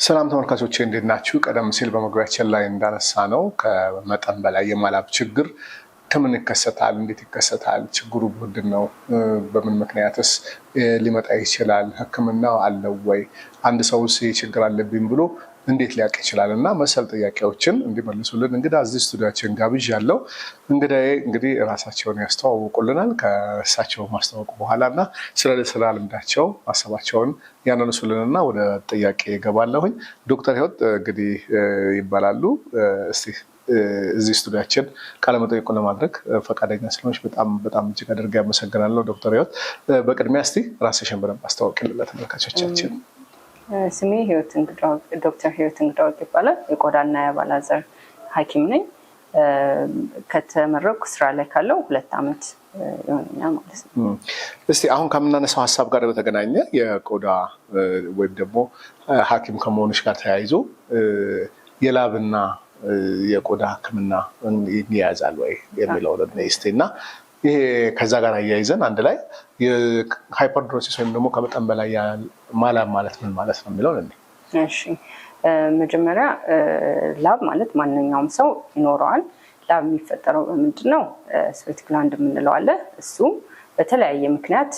ሰላም ተመልካቾቼ እንዴት ናችሁ? ቀደም ሲል በመግቢያችን ላይ እንዳነሳ ነው ከመጠን በላይ የማላብ ችግር ከምን ይከሰታል? እንዴት ይከሰታል? ችግሩ ምንድነው? በምን ምክንያትስ ሊመጣ ይችላል? ሕክምናው አለው ወይ? አንድ ሰውስ ችግር አለብኝ ብሎ እንዴት ሊያውቅ ይችላል? እና መሰል ጥያቄዎችን እንዲመልሱልን እንግዳ እዚህ ስቱዲዮአችን ጋብዣለሁ። እንግዳዬ እንግዲህ ራሳቸውን ያስተዋውቁልናል። ከእሳቸው ማስተዋወቁ በኋላ እና ስለ ልምዳቸው ሀሳባቸውን ያነሱልንና ወደ ጥያቄ እገባለሁኝ። ዶክተር ህይወት እንግዲህ ይባላሉ። እስቲ እዚህ ስቱዲዮአችን ቃለመጠይቁን ለማድረግ ፈቃደኛ ስለሆንሽ በጣም እጅግ አድርጌ አመሰግናለሁ ዶክተር ህይወት። በቅድሚያ እስቲ ራስሽን በደንብ አስተዋውቂልን ለተመልካቾቻችን። ስሜ ዶክተር ህይወት እንግዳወቅ ይባላል። የቆዳና የአባላዘር ሐኪም ነኝ። ከተመረኩ ስራ ላይ ካለው 2 ዓመት ይሆነኛል ማለት ነው። እስቲ አሁን ከምናነሳው ሀሳብ ጋር በተገናኘ የቆዳ ወይም ደግሞ ሐኪም ከመሆንሽ ጋር ተያይዞ የላብና የቆዳ ሕክምና ይያዛል ወይ የሚለው ለነስቲ እና ይሄ ከዛ ጋር አያይዘን አንድ ላይ የሃይፐርድሮሲስ ወይም ደግሞ ከመጠን በላይ ማላብ ማለት ምን ማለት ነው የሚለው እንዴ? እሺ መጀመሪያ ላብ ማለት ማንኛውም ሰው ይኖረዋል። ላብ የሚፈጠረው ምንድነው? ስዌት ግላንድ የምንለው አለ። እሱ በተለያየ ምክንያት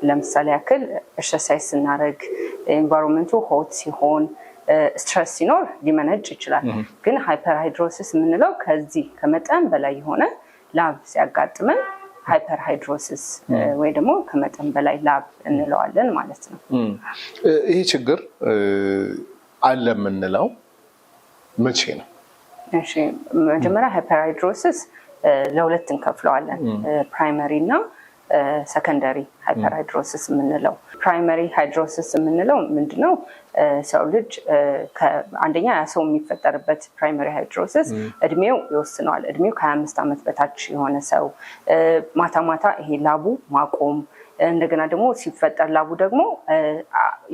ለምሳሌ ያክል ኤክሰርሳይዝ ስናደርግ ኤንቫይሮንመንቱ ሆት ሲሆን ስትረስ ሲኖር ሊመነጭ ይችላል። ግን ሃይፐርሃይድሮሲስ የምንለው ከዚህ ከመጠን በላይ የሆነ ላብ ሲያጋጥመን ሃይፐርሃይድሮሲስ ወይ ደግሞ ከመጠን በላይ ላብ እንለዋለን ማለት ነው። ይህ ችግር አለ የምንለው መቼ ነው? እሺ መጀመሪያ ሃይፐርሃይድሮሲስ ለሁለት እንከፍለዋለን። ፕራይመሪ እና ሰከንደሪ ሃይፐርሃይድሮሲስ የምንለው። ፕራይመሪ ሃይድሮሲስ የምንለው ምንድነው? ሰው ልጅ አንደኛ ያ ሰው የሚፈጠርበት ፕራይመሪ ሃይድሮሲስ እድሜው ይወስነዋል። እድሜው ከ25 ዓመት በታች የሆነ ሰው ማታ ይሄ ላቡ ማቆም፣ እንደገና ደግሞ ሲፈጠር ላቡ ደግሞ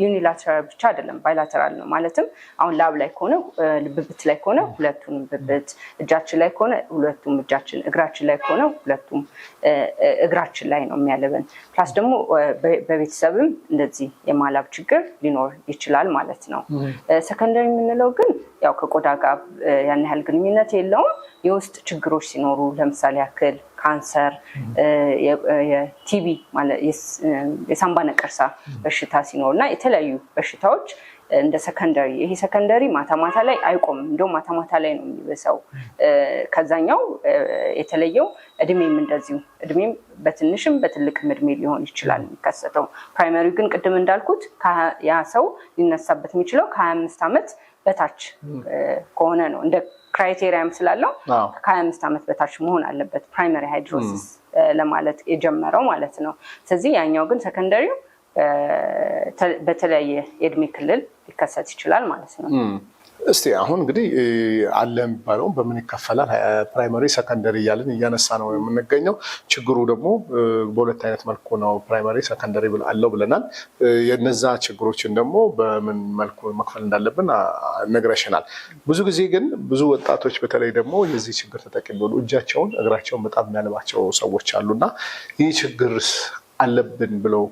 ዩኒላተራል ብቻ አይደለም ባይላተራል ነው። ማለትም አሁን ላብ ላይ ከሆነ ብብት ላይ ከሆነ ሁለቱም ብብት፣ እጃችን ላይ ከሆነ ሁለቱም እጃችን፣ እግራችን ላይ ከሆነ ሁለቱም እግራችን ላይ ነው የሚያለበን። ፕላስ ደግሞ በቤተሰብም እንደዚህ የማላብ ችግር ሊኖር ይችላል ማለት ነው። ሰከንደሪ የምንለው ግን ያው ከቆዳ ጋር ያን ያህል ግንኙነት የለውም። የውስጥ ችግሮች ሲኖሩ ለምሳሌ ያክል ካንሰር፣ የቲቢ ማለት የሳምባ ነቀርሳ በሽታ ሲኖር እና የተለያዩ በሽታዎች እንደ ሰከንደሪ። ይሄ ሰከንደሪ ማታ ላይ አይቆምም። እንደው ማታ ላይ ነው የሚበሰው። ከዛኛው የተለየው እድሜም እንደዚሁ እድሜም በትንሽም በትልቅም እድሜ ሊሆን ይችላል የሚከሰተው። ፕራይመሪ ግን ቅድም እንዳልኩት ያ ሰው ሊነሳበት የሚችለው ከ25 ዓመት በታች ከሆነ ነው። እንደ ክራይቴሪያም ስላለው ከ25 ዓመት በታች መሆን አለበት ፕራይመሪ ሃይድሮሲስ ለማለት የጀመረው ማለት ነው። ስለዚህ ያኛው ግን ሰከንደሪው በተለያየ የእድሜ ክልል ሊከሰት ይችላል ማለት ነው። እስቲ አሁን እንግዲህ አለ የሚባለው በምን ይከፈላል? ፕራይመሪ ሰከንደሪ እያልን እያነሳ ነው የምንገኘው። ችግሩ ደግሞ በሁለት አይነት መልኩ ነው ፕራይመሪ ሰከንደሪ አለው ብለናል። የነዛ ችግሮችን ደግሞ በምን መልኩ መክፈል እንዳለብን ነግረሽናል። ብዙ ጊዜ ግን ብዙ ወጣቶች በተለይ ደግሞ የዚህ ችግር ተጠቂ ቢሆኑ እጃቸውን እግራቸውን በጣም የሚያልባቸው ሰዎች አሉና ይህ ችግር አለብን ብለው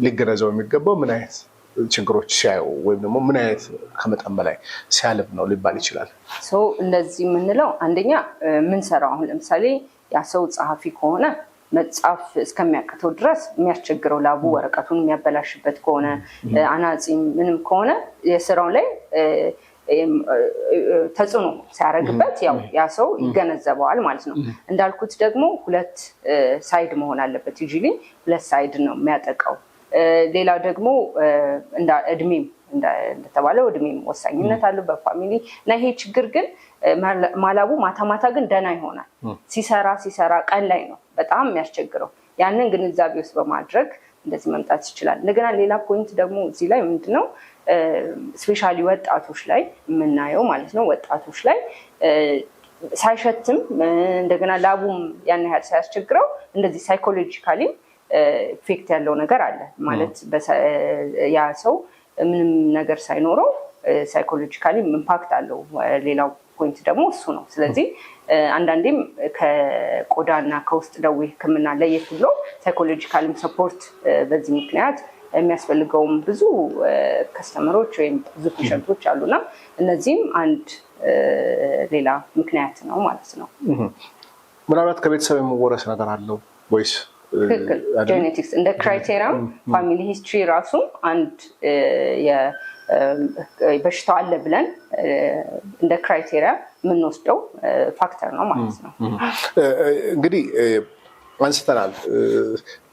ሊገነዘው የሚገባው ምን አይነት ችግሮች ሲያዩ ወይም ደግሞ ምን አይነት ከመጠን በላይ ሲያልብ ነው ሊባል ይችላል? እንደዚህ የምንለው አንደኛ የምንሰራው አሁን ለምሳሌ ያ ሰው ጸሐፊ ከሆነ መጻፍ እስከሚያቅተው ድረስ የሚያስቸግረው ላቡ ወረቀቱን የሚያበላሽበት ከሆነ አናጺ ምንም ከሆነ የስራው ላይ ተጽዕኖ ሲያደርግበት ያው ያ ሰው ይገነዘበዋል ማለት ነው። እንዳልኩት ደግሞ 2 ሳይድ መሆን አለበት። ዩዥሊ 2 ሳይድ ነው የሚያጠቃው። ሌላው ደግሞ እድሜም እንደተባለው እድሜም ወሳኝነት አለው በፋሚሊ እና ይሄ ችግር ግን ማላቡ ማታ ግን ደህና ይሆናል። ሲሰራ ቀን ላይ ነው በጣም የሚያስቸግረው። ያንን ግንዛቤ ውስጥ በማድረግ እንደዚህ መምጣት ይችላል። እንደገና ሌላ ፖይንት ደግሞ እዚህ ላይ ምንድነው ስፔሻሊ ወጣቶች ላይ የምናየው ማለት ነው። ወጣቶች ላይ ሳይሸትም እንደገና ላቡም ያን ያህል ሳያስቸግረው እንደዚህ ሳይኮሎጂካሊ ኢፌክት ያለው ነገር አለ ማለት ያ ሰው ምንም ነገር ሳይኖረው ሳይኮሎጂካሊ ኢምፓክት አለው። ሌላው ፖይንት ደግሞ እሱ ነው። ስለዚህ አንዳንዴም ከቆዳና ከውስጥ ደዌ ሕክምና ለየት ብሎ ሳይኮሎጂካልም ሰፖርት በዚህ ምክንያት የሚያስፈልገውም ብዙ ከስተመሮች ወይም ብዙ ፔሸንቶች አሉና እነዚህም አንድ ሌላ ምክንያት ነው ማለት ነው። ምናልባት ከቤተሰብ የሚወረስ ነገር አለው ወይስ? ትክክል። ጄኔቲክስ እንደ ክራይቴሪያ ፋሚሊ ሂስትሪ ራሱ አንድ በሽታው አለ ብለን እንደ ክራይቴሪያ የምንወስደው ፋክተር ነው ማለት ነው። እንግዲህ አንስተናል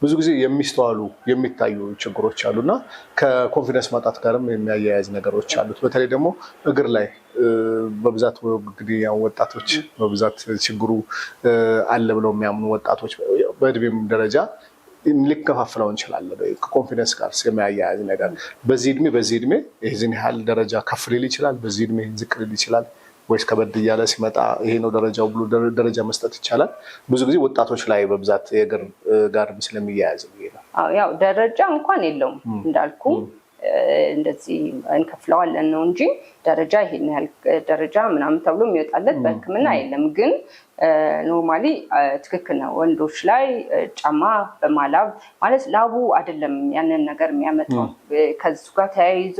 ብዙ ጊዜ የሚስተዋሉ የሚታዩ ችግሮች አሉና ከኮንፊደንስ ማጣት ጋርም የሚያያዝ ነገሮች አሉት። በተለይ ደግሞ እግር ላይ በብዛት እንግዲህ ያው ወጣቶች በብዛት ችግሩ አለ ብለው የሚያምኑ ወጣቶች በእድሜም ደረጃ ሊከፋፍለው እንችላለን። ከኮንፊደንስ ጋር የሚያያዝ ነገር በዚህ እድሜ ይህን ያህል ደረጃ ከፍ ሊል ይችላል፣ በዚህ እድሜ ዝቅ ሊል ይችላል ወይስ ከበድ እያለ ሲመጣ ይሄ ነው ደረጃው ብሎ ደረጃ መስጠት ይቻላል? ብዙ ጊዜ ወጣቶች ላይ በብዛት የእግር ጋር ስለሚያያዝ ነው። ያው ደረጃ እንኳን የለውም እንዳልኩ እንደዚህ እንከፍለዋለን ነው እንጂ ደረጃ ይሄን ያህል ደረጃ ምናምን ተብሎ የሚወጣለት በሕክምና የለም። ግን ኖርማሊ ትክክል ነው። ወንዶች ላይ ጫማ በማላብ ማለት ላቡ አይደለም ያንን ነገር የሚያመጣው። ከሱ ጋር ተያይዞ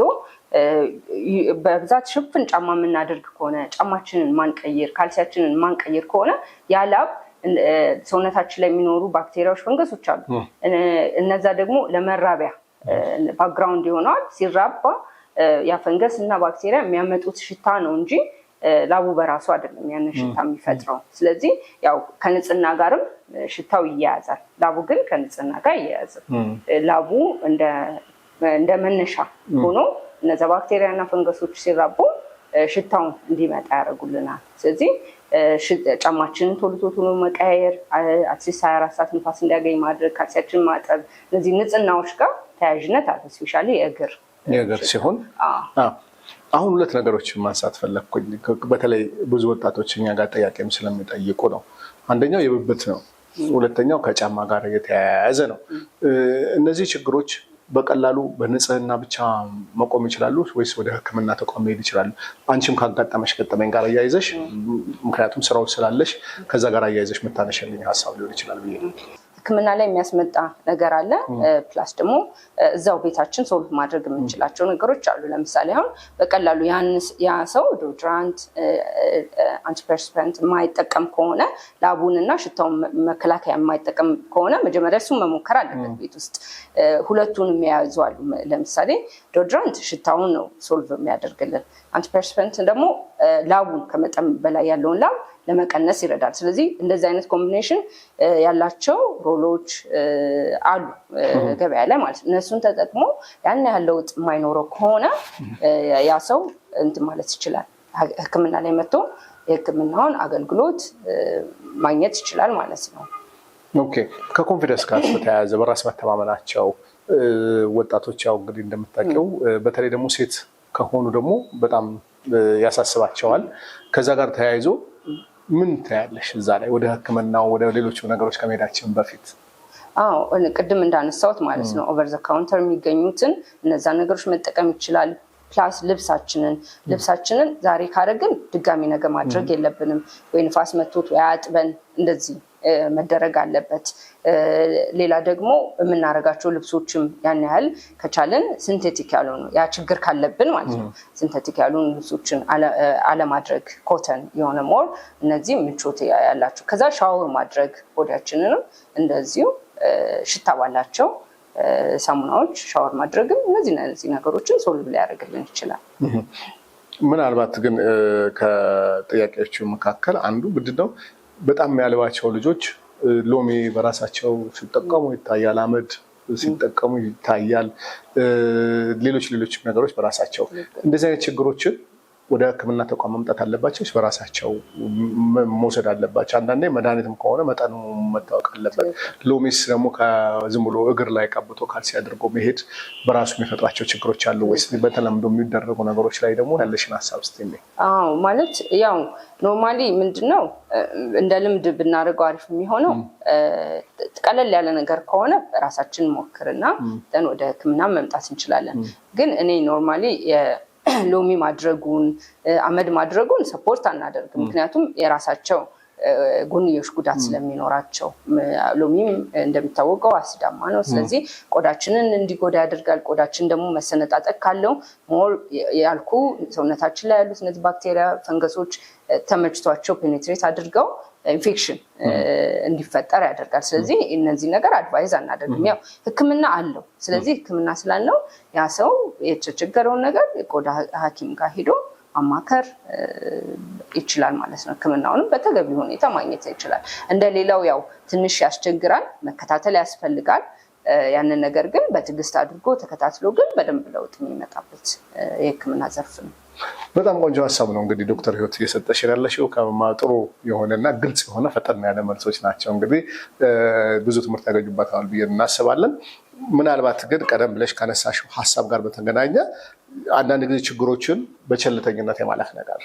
በብዛት ሽፍን ጫማ የምናደርግ ከሆነ ጫማችንን ማንቀይር፣ ካልሲያችንን ማንቀይር ከሆነ ያ ላብ ሰውነታችን ላይ የሚኖሩ ባክቴሪያዎች፣ ፈንገሶች አሉ። እነዛ ደግሞ ለመራቢያ ባክግራውንድ ይሆናል። ሲራባ ያ ፈንገስ እና ባክቴሪያ የሚያመጡት ሽታ ነው እንጂ ላቡ በራሱ አይደለም ያንን ሽታ የሚፈጥረው። ስለዚህ ያው ከንጽህና ጋርም ሽታው ይያያዛል። ላቡ ግን ከንጽህና ጋር ይያያዛል። ላቡ እንደ መነሻ ሆኖ እነዛ ባክቴሪያ እና ፈንገሶች ሲራቡ ሽታውን እንዲመጣ ያደርጉልናል። ስለዚህ ጫማችንን ቶሎ መቀያየር፣ አትሊስት 24 ሰዓት ንፋስ እንዲያገኝ ማድረግ፣ ካልሲያችንን ማጠብ፣ እነዚህ ንጽህናዎች ጋር ተያያዥነት አለ። ስፔሻሊ የእግር ሲሆን አሁን ሁለት ነገሮችን ማንሳት ፈለግኩኝ። በተለይ ብዙ ወጣቶች እኛ ጋር ጥያቄም ስለሚጠይቁ ነው። አንደኛው የብብት ነው፣ ሁለተኛው ከጫማ ጋር የተያያዘ ነው። እነዚህ ችግሮች በቀላሉ በንጽህና ብቻ መቆም ይችላሉ ወይስ ወደ ሕክምና ተቋም መሄድ ይችላሉ? አንቺም ካጋጠመሽ ገጠመኝ ጋር አያይዘሽ፣ ምክንያቱም ስራው ስላለሽ ከዛ ጋር አያይዘሽ የምታነሽልኝ ሀሳብ ሊሆን ይችላል ብዬ ነው። ሕክምና ላይ የሚያስመጣ ነገር አለ። ፕላስ ደግሞ እዛው ቤታችን ሶልቭ ማድረግ የምንችላቸው ነገሮች አሉ። ለምሳሌ አሁን በቀላሉ ያ ሰው ዶድራንት፣ አንቲፐርስፐንት የማይጠቀም ከሆነ ላቡን እና ሽታውን መከላከያ የማይጠቀም ከሆነ መጀመሪያ እሱን መሞከር አለበት ቤት ውስጥ። ሁለቱን የሚያዙ አሉ። ለምሳሌ ዶድራንት ሽታውን ነው ሶልቭ የሚያደርግልን። አንቲፐርስፐንት ደግሞ ላቡን ከመጠን በላይ ያለውን ላብ ለመቀነስ ይረዳል። ስለዚህ እንደዚህ አይነት ኮምቢኔሽን ያላቸው ሮሎች አሉ ገበያ ላይ ማለት ነው። እነሱን ተጠቅሞ ያን ያህል ለውጥ የማይኖረው ከሆነ ያ ሰው እንትን ማለት ይችላል። ሕክምና ላይ መጥቶ የሕክምናውን አገልግሎት ማግኘት ይችላል ማለት ነው። ኦኬ። ከኮንፊደንስ ጋር በተያያዘ በራስ መተማመናቸው ወጣቶች ያው እንግዲህ እንደምታውቂው በተለይ ደግሞ ሴት ከሆኑ ደግሞ በጣም ያሳስባቸዋል። ከዛ ጋር ተያይዞ ምን ታያለሽ እዛ ላይ ወደ ሕክምናው ወደ ሌሎች ነገሮች ከመሄዳችን በፊት? ቅድም እንዳነሳሁት ማለት ነው ኦቨር ዘ ካውንተር የሚገኙትን እነዛ ነገሮች መጠቀም ይችላል። ፕላስ ልብሳችንን ዛሬ ካደረግን ድጋሚ ነገር ማድረግ የለብንም። ወይ ንፋስ መቶት ወይ አጥበን እንደዚህ መደረግ አለበት። ሌላ ደግሞ የምናደርጋቸው ልብሶችም ያን ያህል ከቻለን ሲንቴቲክ ያልሆኑ ያ ችግር ካለብን ማለት ነው ሲንቴቲክ ያልሆኑ ልብሶችን አለማድረግ፣ ኮተን የሆነ ሞር እነዚህ ምቾት ያላቸው። ከዛ ሻወር ማድረግ ቦዲያችንንም እንደዚሁ ሽታ ባላቸው ሳሙናዎች ሻወር ማድረግም እነዚህ ነገሮችን ሶልቭ ሊያደርግልን ይችላል። ምናልባት ግን ከጥያቄዎቹ መካከል አንዱ ምንድነው በጣም የሚያልባቸው ልጆች ሎሚ በራሳቸው ሲጠቀሙ ይታያል፣ አመድ ሲጠቀሙ ይታያል፣ ሌሎች ነገሮች በራሳቸው። እንደዚህ አይነት ችግሮችን ወደ ሕክምና ተቋም መምጣት አለባቸው በራሳቸው መውሰድ አለባቸው? አንዳንዴ መድኃኒትም ከሆነ መጠኑ መታወቅ አለበት። ሎሚስ ደግሞ ዝም ብሎ እግር ላይ ቀብቶ ካልሲ አድርጎ መሄድ በራሱ የሚፈጥራቸው ችግሮች አሉ ወይስ በተለምዶ የሚደረጉ ነገሮች ላይ ደግሞ ያለሽን ሀሳብ ስትይ? ማለት ያው ኖርማሊ ምንድነው እንደ ልምድ ብናደርገው አሪፍ የሚሆነው ቀለል ያለ ነገር ከሆነ ራሳችን ሞክርና ወደ ሕክምና መምጣት እንችላለን። ግን እኔ ኖርማሊ ሎሚ ማድረጉን አመድ ማድረጉን ሰፖርት አናደርግም። ምክንያቱም የራሳቸው ጎንዮሽ ጉዳት ስለሚኖራቸው ሎሚም እንደሚታወቀው አሲዳማ ነው። ስለዚህ ቆዳችንን እንዲጎዳ ያደርጋል። ቆዳችን ደግሞ መሰነጣጠቅ ካለው ሞር ያልኩ ሰውነታችን ላይ ያሉት እነዚህ ባክቴሪያ፣ ፈንገሶች ተመችቷቸው ፔኔትሬት አድርገው ኢንፌክሽን እንዲፈጠር ያደርጋል። ስለዚህ እነዚህ ነገር አድቫይዝ አናደርግም። ያው ሕክምና አለው። ስለዚህ ሕክምና ስላለው ያ ሰው የተቸገረውን ነገር የቆዳ ሐኪም ጋር ሄዶ ማማከር ይችላል ማለት ነው። ሕክምናውንም በተገቢ ሁኔታ ማግኘት ይችላል። እንደሌላው ያው ትንሽ ያስቸግራል፣ መከታተል ያስፈልጋል። ያንን ነገር ግን በትዕግስት አድርጎ ተከታትሎ ግን በደንብ ለውጥ የሚመጣበት የሕክምና ዘርፍ ነው። በጣም ቆንጆ ሀሳብ ነው። እንግዲህ ዶክተር ህይወት እየሰጠሽ ያለሽው ጥሩ የሆነና ግልጽ የሆነ ፈጠን ያለ መልሶች ናቸው። እንግዲህ ብዙ ትምህርት ያገኙበታል ብዬ እናስባለን። ምናልባት ግን ቀደም ብለሽ ካነሳሽው ሀሳብ ጋር በተገናኘ አንዳንድ ጊዜ ችግሮችን በቸልተኝነት የማለፍ ነገር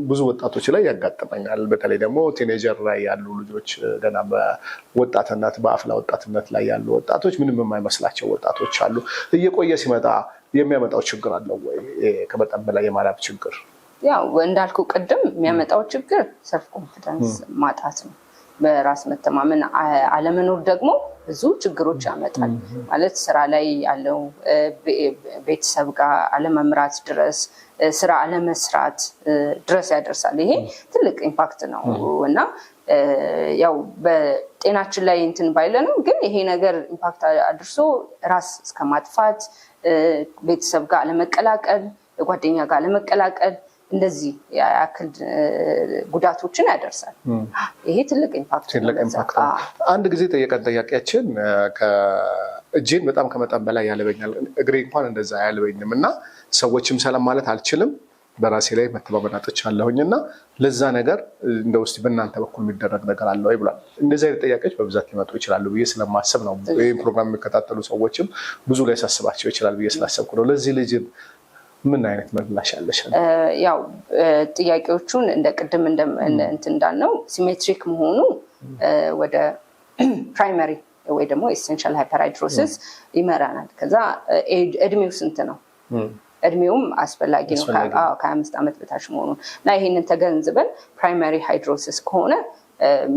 ብዙ ወጣቶች ላይ ያጋጥመኛል። በተለይ ደግሞ ቲኔጀር ላይ ያሉ ልጆች ገና በወጣትነት በአፍላ ወጣትነት ላይ ያሉ ወጣቶች ምንም የማይመስላቸው ወጣቶች አሉ። እየቆየ ሲመጣ የሚያመጣው ችግር አለው ወይ? ከመጠን በላይ የማላብ ችግር ያው እንዳልኩ ቅድም የሚያመጣው ችግር ሰልፍ ኮንፊደንስ ማጣት ነው። በራስ መተማመን አለመኖር ደግሞ ብዙ ችግሮች ያመጣል። ማለት ስራ ላይ ያለው ቤተሰብ ጋር አለመምራት ድረስ ስራ አለመስራት ድረስ ያደርሳል። ይሄ ትልቅ ኢምፓክት ነው እና ያው በጤናችን ላይ እንትን ባይለንም ግን ይሄ ነገር ኢምፓክት አድርሶ ራስ እስከ ማጥፋት፣ ቤተሰብ ጋር አለመቀላቀል፣ ጓደኛ ጋር አለመቀላቀል እንደዚህ ያክል ጉዳቶችን ያደርሳል። ይሄ ትልቅ ኢምፓክት ነው። አንድ ጊዜ ጠየቀን ጥያቄያችን እጄን በጣም ከመጠን በላይ ያለበኛል፣ እግሬ እንኳን እንደዛ አያልበኝም እና ሰዎችም ሰላም ማለት አልችልም፣ በራሴ ላይ መተማመን አጥቻለሁኝ እና ለዛ ነገር እንደ ውስጥ በእናንተ በኩል የሚደረግ ነገር አለ ወይ ብሏል። እንደዚህ አይነት ጥያቄዎች በብዛት ሊመጡ ይችላሉ ብዬ ስለማሰብ ነው። ይህም ፕሮግራም የሚከታተሉ ሰዎችም ብዙ ላይ ሳስባቸው ይችላል ብዬ ስላሰብኩ ነው። ለዚህ ልጅ ምን አይነት ምላሽ ያለሽ? ያው ጥያቄዎቹን እንደ ቅድም እንዳልነው ሲሜትሪክ መሆኑ ወደ ፕራይመሪ ወይ ደግሞ ኤሴንሻል ሃይፐርሃይድሮሲስ ይመራናል። ከዛ እድሜው ስንት ነው? እድሜውም አስፈላጊ ነው፣ ከ25 ዓመት በታች መሆኑን እና ይህንን ተገንዝበን ፕራይመሪ ሃይድሮሲስ ከሆነ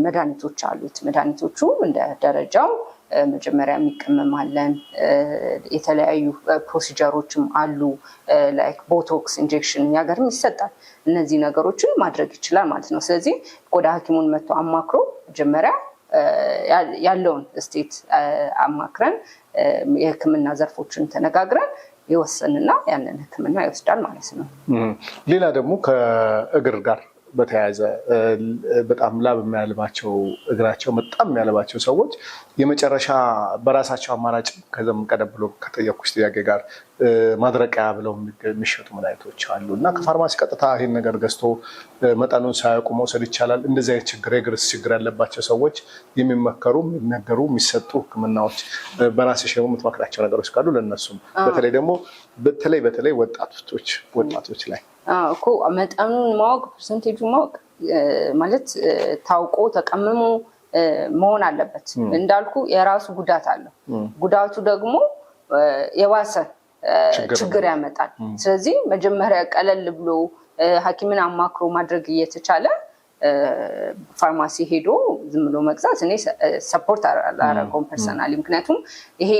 መድኃኒቶች አሉት። መድኃኒቶቹ እንደ ደረጃው መጀመሪያ የሚቀመማለን፣ የተለያዩ ፕሮሲጀሮችም አሉ፣ ላይክ ቦቶክስ ኢንጀክሽን ያገርም ይሰጣል። እነዚህ ነገሮችን ማድረግ ይችላል ማለት ነው። ስለዚህ ቆዳ ሐኪሙን መጥቶ አማክሮ መጀመሪያ ያለውን ስቴት አማክረን የሕክምና ዘርፎችን ተነጋግረን ይወሰንና ያንን ሕክምና ይወስዳል ማለት ነው። ሌላ ደግሞ ከእግር ጋር በተያያዘ በጣም ላብ የሚያልባቸው እግራቸው በጣም የሚያልባቸው ሰዎች የመጨረሻ በራሳቸው አማራጭ ከዘም ቀደም ብሎ ከጠየኩሽ ጥያቄ ጋር ማድረቂያ ብለው የሚሸጡ መድኃኒቶች አሉ እና ከፋርማሲ ቀጥታ ይህን ነገር ገዝቶ መጠኑን ሳያውቁ መውሰድ ይቻላል። እንደዚህ አይነት ችግር የእግር ችግር ያለባቸው ሰዎች የሚመከሩ የሚነገሩ የሚሰጡ ሕክምናዎች በራስሽ ደግሞ የምትመክራቸው ነገሮች ካሉ ለእነሱም በተለይ ደግሞ በተለይ ወጣቶች ላይ እኮ መጠኑን ማወቅ ፐርሰንቴጁን ማወቅ ማለት ታውቆ ተቀምሞ መሆን አለበት። እንዳልኩ የራሱ ጉዳት አለው። ጉዳቱ ደግሞ የባሰ ችግር ያመጣል። ስለዚህ መጀመሪያ ቀለል ብሎ ሐኪምን አማክሮ ማድረግ እየተቻለ ፋርማሲ ሄዶ ዝም ብሎ መግዛት እኔ ሰፖርት አላደረገውም ፐርሰናሊ። ምክንያቱም ይሄ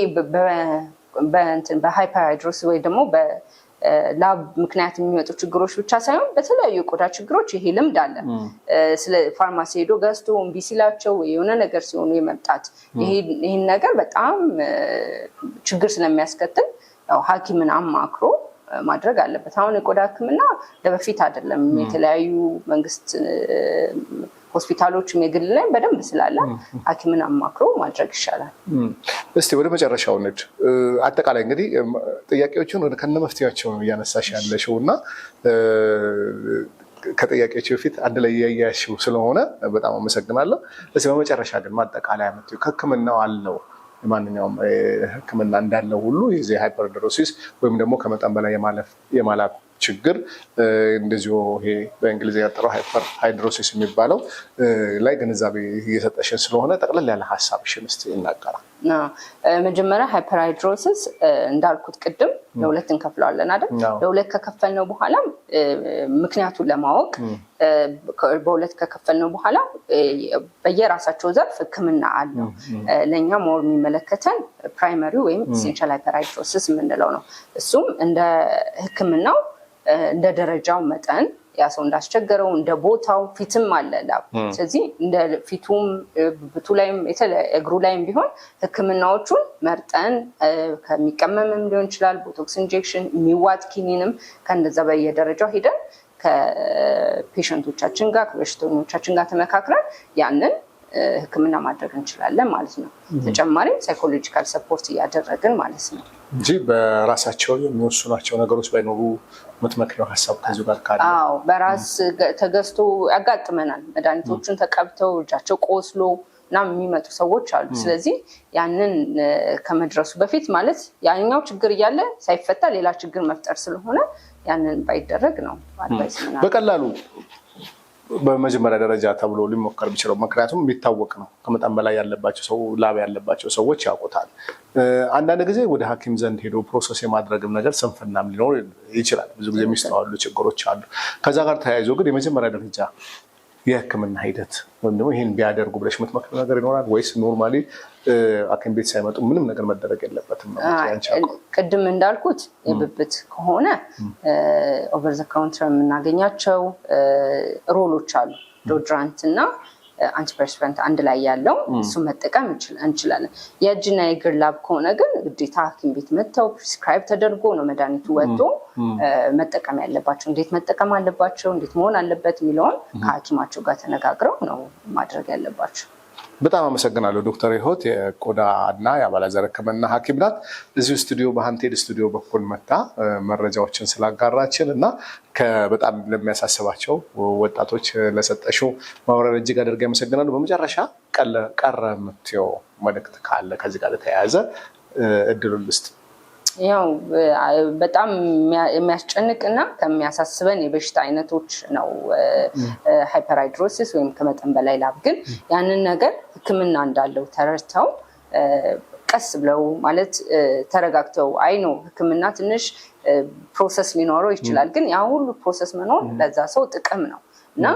በሃይፐርሃይድሮሲስ ወይ ደግሞ ላብ ምክንያት የሚመጡ ችግሮች ብቻ ሳይሆን በተለያዩ የቆዳ ችግሮች ይሄ ልምድ አለ። ስለ ፋርማሲ ሄዶ ገዝቶ እምቢ ሲላቸው የሆነ ነገር ሲሆኑ የመምጣት ይህን ነገር በጣም ችግር ስለሚያስከትል ያው ሐኪምን አማክሮ ማድረግ አለበት። አሁን የቆዳ ሕክምና ለበፊት አይደለም። የተለያዩ መንግስት ሆስፒታሎችም የግል ላይ በደንብ ስላለ ሐኪምን አማክሮ ማድረግ ይሻላል። እስቲ ወደ መጨረሻው ነድ አጠቃላይ እንግዲህ ጥያቄዎችን ወደ ከነ መፍትሄያቸው ነው እያነሳሽ ያለሽው እና ከጥያቄዎች በፊት አንድ ላይ እያያሽው ስለሆነ በጣም አመሰግናለሁ። እስቲ በመጨረሻ ግን ማጠቃለያ መጥቶ ከሕክምናው አለው ማንኛውም ሕክምና እንዳለው ሁሉ የዚህ ሃይፐርሃይድሮሲስ ወይም ደግሞ ከመጠን በላይ የማላብ ችግር እንደዚሁ ይሄ በእንግሊዝኛ ያጠራው ሃይፐርሃይድሮሲስ የሚባለው ላይ ግንዛቤ እየሰጠሽን ስለሆነ ጠቅለል ያለ ሀሳብሽን እስኪ እናጋራ። መጀመሪያ ሃይፐርሃይድሮሲስ እንዳልኩት ቅድም ለሁለት እንከፍለዋለን አይደል? ለሁለት ከከፈልነው በኋላ ምክንያቱን ለማወቅ በሁለት ከከፈልነው በኋላ በየራሳቸው ዘርፍ ሕክምና አለው። ለኛ ሞር የሚመለከተን ፕራይመሪ ወይም ኢሴንሻል ሃይፐርሃይድሮሲስ የምንለው ነው። እሱም እንደ ሕክምናው እንደ ደረጃው መጠን ያ ሰው እንዳስቸገረው እንደ ቦታው ፊትም አለ ላብ። ስለዚህ እንደ ፊቱም ብብቱ ላይም እግሩ ላይም ቢሆን ህክምናዎቹን መርጠን ከሚቀመምም ሊሆን ይችላል፣ ቦቶክስ ኢንጀክሽን፣ የሚዋጥ ኪኒንም ከእንደዛ በየደረጃው ሄደን ከፔሸንቶቻችን ጋር ከበሽተኞቻችን ጋር ተመካክረን ያንን ህክምና ማድረግ እንችላለን ማለት ነው። ተጨማሪም ሳይኮሎጂካል ሰፖርት እያደረግን ማለት ነው እንጂ በራሳቸው የሚወስኗቸው ነገሮች ባይኖሩ የምትመክረው ሀሳብ ከዚሁ ጋር ካለ? አዎ፣ በራስ ተገዝቶ ያጋጥመናል። መድኃኒቶቹን ተቀብተው እጃቸው ቆስሎ እና የሚመጡ ሰዎች አሉ። ስለዚህ ያንን ከመድረሱ በፊት ማለት ያኛው ችግር እያለ ሳይፈታ ሌላ ችግር መፍጠር ስለሆነ ያንን ባይደረግ ነው አድቫይስ ምናምን። በቀላሉ በመጀመሪያ ደረጃ ተብሎ ሊሞከር የሚችለው ምክንያቱም የሚታወቅ ነው። ከመጠን በላይ ያለባቸው ሰው ላብ ያለባቸው ሰዎች ያውቁታል። አንዳንድ ጊዜ ወደ ሐኪም ዘንድ ሄዶ ፕሮሰስ የማድረግም ነገር ስንፍናም ሊኖር ይችላል። ብዙ ጊዜ የሚስተዋሉ ችግሮች አሉ። ከዛ ጋር ተያይዞ ግን የመጀመሪያ ደረጃ የህክምና ሂደት ወይም ደግሞ ይህን ቢያደርጉ ብለሽ የምትመክረው ነገር ይኖራል ወይስ ኖርማሊ ሐኪም ቤት ሳይመጡ ምንም ነገር መደረግ የለበትም? ቅድም እንዳልኩት የብብት ከሆነ ኦቨር ዘ ካውንተር የምናገኛቸው ሮሎች አሉ፣ ዶድራንት እና አንቲፐርስፐረንት አንድ ላይ ያለው እሱን መጠቀም እንችላለን። የእጅና የእግር ላብ ከሆነ ግን ግዴታ ሐኪም ቤት መጥተው ፕሪስክራይብ ተደርጎ ነው መድኃኒቱ ወጥቶ መጠቀም ያለባቸው። እንዴት መጠቀም አለባቸው፣ እንዴት መሆን አለበት የሚለውን ከሐኪማቸው ጋር ተነጋግረው ነው ማድረግ ያለባቸው። በጣም አመሰግናለሁ ዶክተር ህይወት የቆዳና የአባላዘር ህክምና ሐኪም ናት። እዚሁ ስቱዲዮ በሃንቴድ ስቱዲዮ በኩል መታ መረጃዎችን ስላጋራችን እና በጣም ለሚያሳስባቸው ወጣቶች ለሰጠሽው ማብራሪያ እጅግ አድርጌ አመሰግናለሁ። በመጨረሻ ቀረ የምትይው መልዕክት ካለ ከዚህ ጋር የተያያዘ እድሉን ልስጥ። ያው በጣም የሚያስጨንቅ እና ከሚያሳስበን የበሽታ አይነቶች ነው ሃይፐርሃይድሮሲስ ወይም ከመጠን በላይ ላብ። ግን ያንን ነገር ህክምና እንዳለው ተረድተው ቀስ ብለው ማለት ተረጋግተው አይ ነው ህክምና ትንሽ ፕሮሰስ ሊኖረው ይችላል። ግን ያ ሁሉ ፕሮሰስ መኖር ለዛ ሰው ጥቅም ነው እና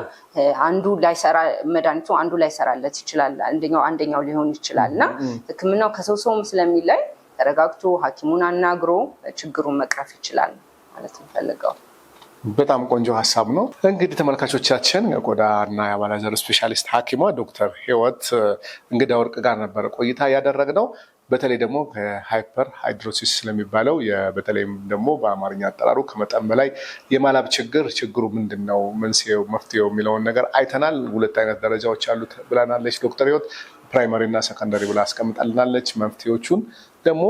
አንዱ ላይሰራ መድኃኒቱ አንዱ ላይሰራለት ይችላል፣ አንደኛው ሊሆን ይችላል እና ህክምናው ከሰው ሰውም ስለሚለይ ተረጋግቶ ሐኪሙን አናግሮ ችግሩን መቅረፍ ይችላል ማለት እንፈልገው። በጣም ቆንጆ ሀሳብ ነው። እንግዲህ ተመልካቾቻችን የቆዳና የአባላዘር ስፔሻሊስት ሐኪሟ ዶክተር ህይወት እንግዳ ወርቅ ጋር ነበረ ቆይታ ያደረግነው። በተለይ ደግሞ ከሃይፐር ሃይድሮሲስ ስለሚባለው በተለይም ደግሞ በአማርኛ አጠራሩ ከመጠን በላይ የማላብ ችግሩ ምንድን ነው፣ መንስኤው፣ መፍትሄው የሚለውን ነገር አይተናል። 2 አይነት ደረጃዎች አሉት ብላናለች ዶክተር ህይወት። ፕራይመሪ እና ሰከንደሪ ብላ አስቀምጣልናለች። መፍትሄዎቹን ደግሞ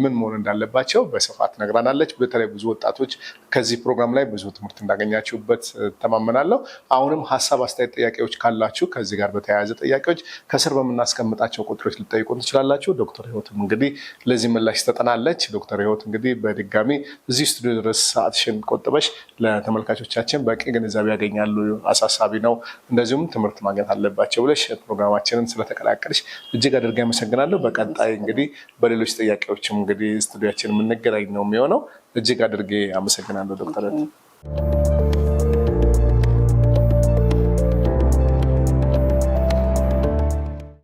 ምን መሆን እንዳለባቸው በስፋት ነግራናለች። በተለይ ብዙ ወጣቶች ከዚህ ፕሮግራም ላይ ብዙ ትምህርት እንዳገኛችሁበት ተማመናለሁ። አሁንም ሀሳብ፣ አስተያየት፣ ጥያቄዎች ካላችሁ ከዚህ ጋር በተያያዘ ጥያቄዎች ከስር በምናስቀምጣቸው ቁጥሮች ልጠይቁን ትችላላችሁ። ዶክተር ህይወትም እንግዲህ ለዚህ ምላሽ ትሰጠናለች። ዶክተር ህይወት እንግዲህ በድጋሚ እዚህ ስቱዲዮ ድረስ ሰዓትሽን ቆጥበሽ ለተመልካቾቻችን በቂ ግንዛቤ ያገኛሉ፣ አሳሳቢ ነው፣ እንደዚሁም ትምህርት ማግኘት አለባቸው ብለሽ ፕሮግራማችንን ስለተቀላቀልሽ እጅግ አድርጌ አመሰግናለሁ። በቀጣይ እንግዲህ በሌሎች ጥያቄዎችም እንግዲህ ስቱዲያችን የምንገናኝ ነው የሚሆነው። እጅግ አድርጌ አመሰግናለሁ ዶክተር።